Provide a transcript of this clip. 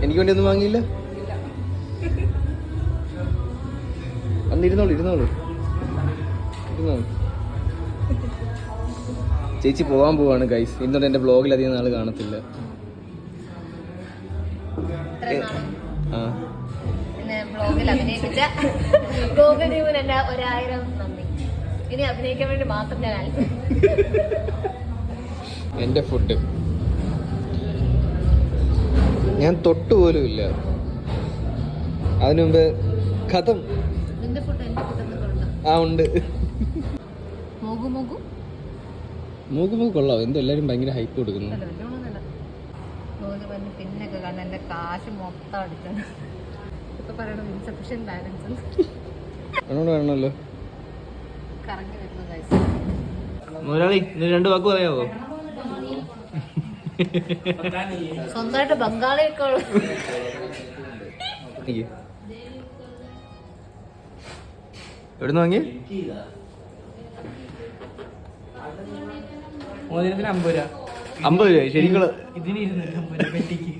എനിക്ക് വേണ്ടി ഒന്നും വാങ്ങിയില്ല. അന്ന് ഇരുന്നോളൂ ഇരുന്നോളൂ ഇരുന്നോളൂ. ചേച്ചി പോകാൻ പോവാണ് ഗൈസ്. ഇന്നൊന്നും എൻ്റെ ബ്ലോഗിൽ അധികം നാൾ കാണത്തില്ല. ബ്ലോഗിൽ അഭിനയിപ്പിച്ച ഗോകുൽ ടീമിന് എന്നെ 1000 നന്ദി. ഇനി അഭിനയിക്കാൻ വേണ്ടി മാത്രം ഞാൻ എൻ്റെ ഫുഡ് ഞാൻ തൊട്ടു പോലും ഇല്ല. അതിനു മുമ്പ് കഥം ആ ഉണ്ട്. മൂക്ക് കൊള്ളാം. എന്തോ എല്ലാരും ഭയങ്കര ഹൈപ്പ് കൊടുക്കുന്നു. പിന്നൊക്കെ കാരണം എന്റെ കാശ് മൊത്തം അടിച്ചാണ്. ഇപ്പൊ പറയണത് ഇൻസഫിഷ്യന്റ് ബാലൻസ് വേണമല്ലോ. കറങ്ങി വരുന്ന മുതലാളി രണ്ടു വാക്ക് പറയാവോ? സ്വന്തമായിട്ട് ബംഗാളിയൊക്കെ എവിടുന്ന് വാങ്ങി? മോതിരത്തിന് 50 രൂപ. 50 രൂപ ശരിക്കും. ഇതിന് 250 രൂപ പെട്ടിക്ക്.